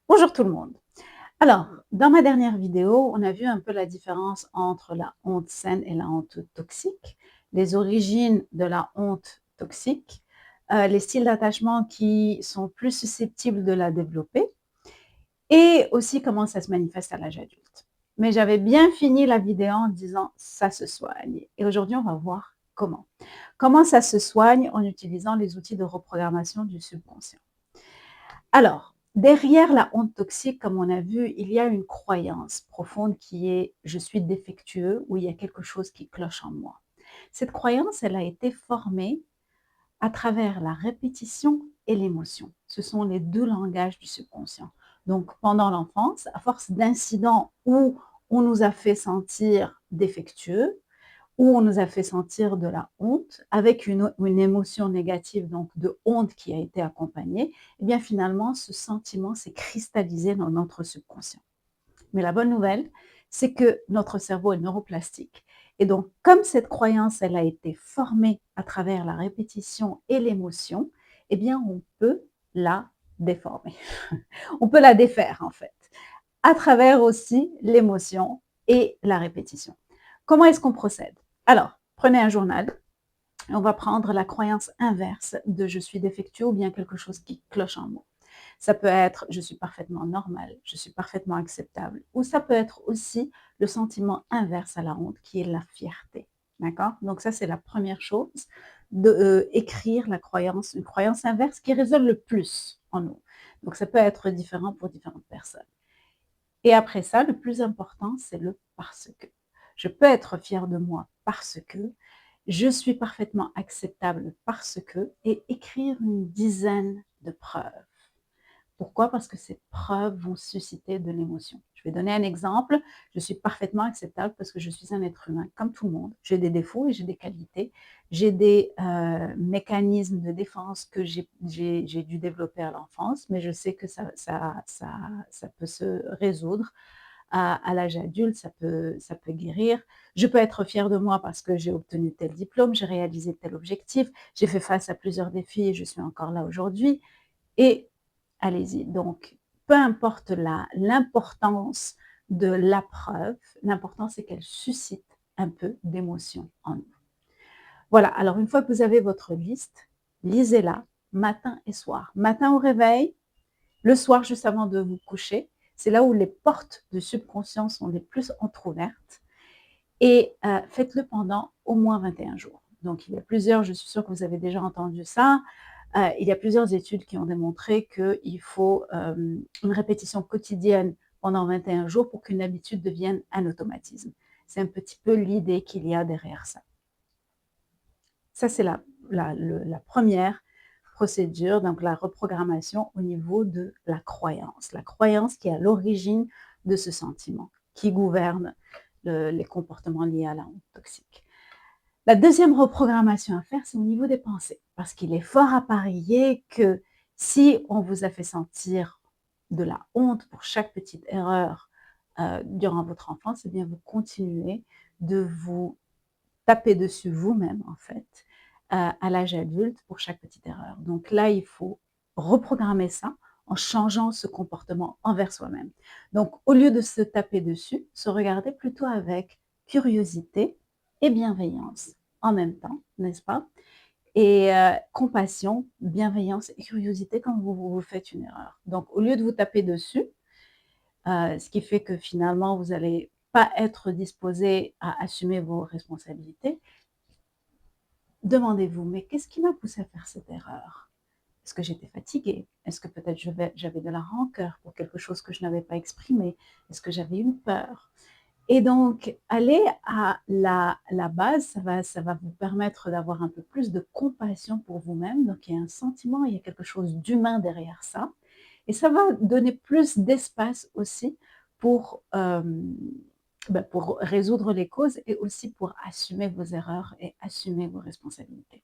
Bonjour tout le monde. Alors, dans ma dernière vidéo, on a vu un peu la différence entre la honte saine et la honte toxique, les origines de la honte toxique, les styles d'attachement qui sont plus susceptibles de la développer et aussi comment ça se manifeste à l'âge adulte. Mais j'avais bien fini la vidéo en disant ça se soigne. Et aujourd'hui, on va voir comment. Comment ça se soigne en utilisant les outils de reprogrammation du subconscient. Alors, derrière la honte toxique, comme on a vu, il y a une croyance profonde qui est je suis défectueux ou il y a quelque chose qui cloche en moi. Cette croyance, elle a été formée à travers la répétition et l'émotion. Ce sont les deux langages du subconscient. Donc, pendant l'enfance, à force d'incidents où on nous a fait sentir défectueux, où on nous a fait sentir de la honte, avec une émotion négative, donc de honte qui a été accompagnée, et bien finalement, ce sentiment s'est cristallisé dans notre subconscient. Mais la bonne nouvelle, c'est que notre cerveau est neuroplastique. Et donc, comme cette croyance, elle a été formée à travers la répétition et l'émotion, eh bien, on peut la déformer. On peut la défaire, en fait, à travers aussi l'émotion et la répétition. Comment est-ce qu'on procède? Alors, prenez un journal. On va prendre la croyance inverse de je suis défectueux ou bien quelque chose qui cloche en moi. Ça peut être je suis parfaitement normal, je suis parfaitement acceptable. Ou ça peut être aussi le sentiment inverse à la honte qui est la fierté. D'accord? Donc ça, c'est la première chose, de écrire la croyance, une croyance inverse qui résonne le plus en nous. Donc ça peut être différent pour différentes personnes. Et après ça, le plus important, c'est le parce que. Je peux être fière de moi parce que, je suis parfaitement acceptable parce que, et écrire une dizaine de preuves. Pourquoi? Parce que ces preuves vont susciter de l'émotion. Je vais donner un exemple. Je suis parfaitement acceptable parce que je suis un être humain comme tout le monde. J'ai des défauts et j'ai des qualités. J'ai des mécanismes de défense que j'ai dû développer à l'enfance, mais je sais que ça peut se résoudre à l'âge adulte, ça peut guérir. Je peux être fière de moi parce que j'ai obtenu tel diplôme, j'ai réalisé tel objectif, j'ai fait face à plusieurs défis et je suis encore là aujourd'hui. Et allez-y. Donc, peu importe l'importance de la preuve, l'important c'est qu'elle suscite un peu d'émotion en nous. Voilà, alors une fois que vous avez votre liste, lisez-la matin et soir. Matin au réveil, le soir juste avant de vous coucher, c'est là où les portes du subconscient sont les plus entrouvertes et faites-le pendant au moins 21 jours. Donc il y a plusieurs, je suis sûre que vous avez déjà entendu ça, il y a plusieurs études qui ont démontré qu'il faut une répétition quotidienne pendant 21 jours pour qu'une habitude devienne un automatisme. C'est un petit peu l'idée qu'il y a derrière ça. Ça, c'est la première procédure, donc la reprogrammation au niveau de la croyance qui est à l'origine de ce sentiment, qui gouverne les comportements liés à la honte toxique. La deuxième reprogrammation à faire, c'est au niveau des pensées, parce qu'il est fort à parier que si on vous a fait sentir de la honte pour chaque petite erreur durant votre enfance, eh bien vous continuez de vous taper dessus vous-même, en fait, à l'âge adulte pour chaque petite erreur. Donc là, il faut reprogrammer ça en changeant ce comportement envers soi-même. Donc, au lieu de se taper dessus, se regarder plutôt avec curiosité et bienveillance en même temps, n'est-ce pas? Et compassion, bienveillance et curiosité quand vous faites une erreur. Donc, au lieu de vous taper dessus, ce qui fait que finalement, vous n'allez pas être disposé à assumer vos responsabilités, demandez-vous, mais qu'est-ce qui m'a poussé à faire cette erreur? Est-ce que j'étais fatiguée? Est-ce que peut-être j'avais de la rancœur pour quelque chose que je n'avais pas exprimé? Est-ce que j'avais une peur? Et donc, aller à la base, ça va vous permettre d'avoir un peu plus de compassion pour vous-même. Donc, il y a un sentiment, il y a quelque chose d'humain derrière ça. Et ça va donner plus d'espace aussi pour, pour résoudre les causes et aussi pour assumer vos erreurs et assumer vos responsabilités.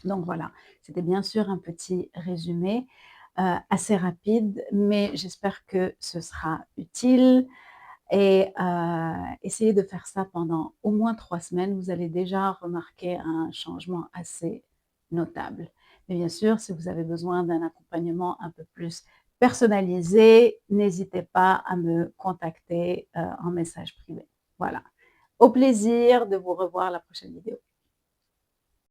Donc voilà, c'était bien sûr un petit résumé assez rapide, mais j'espère que ce sera utile. Et essayez de faire ça pendant au moins 3 semaines. Vous allez déjà remarquer un changement assez notable. Mais bien sûr, si vous avez besoin d'un accompagnement un peu plus personnalisé, n'hésitez pas à me contacter en message privé. Voilà. Au plaisir de vous revoir la prochaine vidéo.